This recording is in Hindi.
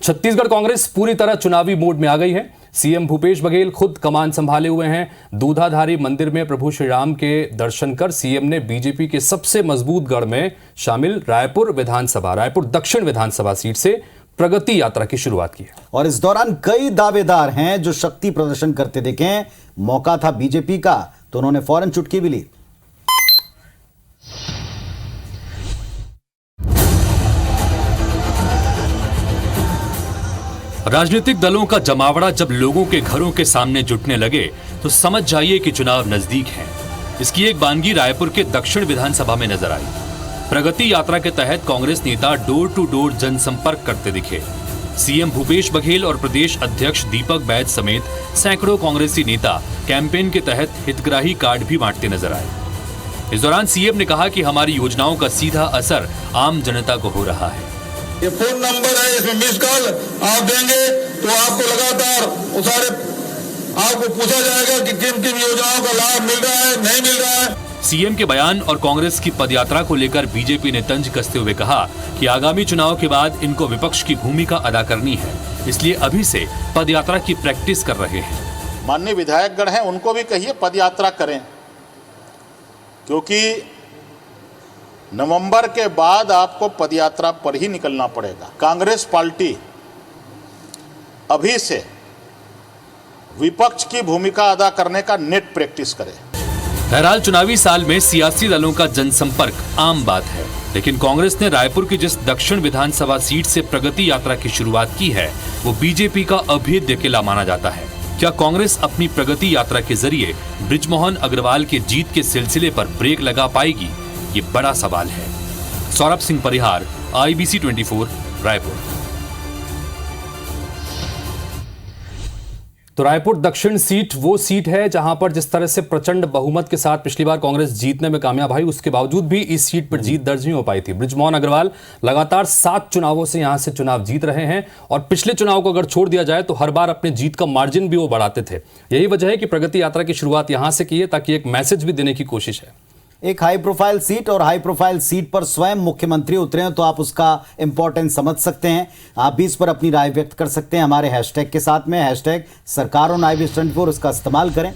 छत्तीसगढ़ कांग्रेस पूरी तरह चुनावी मोड में आ गई है। सीएम भूपेश बघेल खुद कमान संभाले हुए हैं। दूधाधारी मंदिर में प्रभु श्री राम के दर्शन कर सीएम ने बीजेपी के सबसे मजबूत गढ़ में शामिल रायपुर दक्षिण विधानसभा सीट से प्रगति यात्रा की शुरुआत की है। और इस दौरान कई दावेदार हैं जो शक्ति प्रदर्शन करते दिखे। मौका था बीजेपी का तो उन्होंने फौरन चुटकी भी ली। राजनीतिक दलों का जमावड़ा जब लोगों के घरों के सामने जुटने लगे तो समझ जाइए कि चुनाव नजदीक है। इसकी एक बानगी रायपुर के दक्षिण विधानसभा में नजर आई। प्रगति यात्रा के तहत कांग्रेस नेता डोर टू डोर जनसंपर्क करते दिखे। सीएम भूपेश बघेल और प्रदेश अध्यक्ष दीपक बैज समेत सैकड़ों कांग्रेसी नेता कैंपेन के तहत हितग्राही कार्ड भी बांटते नजर आए। इस दौरान सीएम ने कहा कि हमारी योजनाओं का सीधा असर आम जनता को हो रहा है। ये फोन नंबर है, इसमें मिस कॉल आप देंगे तो आपको लगातार सारे आपको पूछा जाएगा कि किन किन योजनाओं का लाभ मिल रहा है, नहीं मिल रहा है। सीएम के बयान और कांग्रेस की पदयात्रा को लेकर बीजेपी ने तंज कसते हुए कहा कि आगामी चुनाव के बाद इनको विपक्ष की भूमिका अदा करनी है, इसलिए अभी से पदयात्रा की प्रैक्टिस कर रहे हैं। माननीय विधायकगण हैं, उनको भी कहिए पदयात्रा करें, क्योंकि नवंबर के बाद आपको पदयात्रा पर ही निकलना पड़ेगा। कांग्रेस पार्टी अभी से विपक्ष की भूमिका अदा करने का नेट प्रैक्टिस करे। बहरहाल चुनावी साल में सियासी दलों का जनसंपर्क आम बात है, लेकिन कांग्रेस ने रायपुर की जिस दक्षिण विधानसभा सीट से प्रगति यात्रा की शुरुआत की है वो बीजेपी का अभेद्य किला माना जाता है। क्या कांग्रेस अपनी प्रगति यात्रा के जरिए बृजमोहन अग्रवाल के जीत के सिलसिले पर ब्रेक लगा पाएगी? ये बड़ा सवाल है। सौरभ सिंह परिहार, IBC 24, रायपुर। तो रायपुर दक्षिण सीट वो सीट है जहां पर जिस तरह से प्रचंड बहुमत के साथ पिछली बार कांग्रेस जीतने में कामयाब हुई, उसके बावजूद भी इस सीट पर जीत दर्ज नहीं हो पाई थी। बृजमोहन अग्रवाल लगातार 7 चुनावों से यहां से चुनाव जीत रहे हैं और पिछले चुनाव को अगर छोड़ दिया जाए तो हर बार अपने जीत का मार्जिन भी वो बढ़ाते थे। यही वजह है कि प्रगति यात्रा की शुरुआत यहां से की है ताकि एक मैसेज भी देने की कोशिश है। एक हाई प्रोफाइल सीट और हाई प्रोफाइल सीट पर स्वयं मुख्यमंत्री उतरे हैं तो आप उसका इंपॉर्टेंस समझ सकते हैं। आप भी इस पर अपनी राय व्यक्त कर सकते हैं हमारे हैशटैग के साथ में, हैशटैग सरकार और IBC 24, उसका इस्तेमाल करें।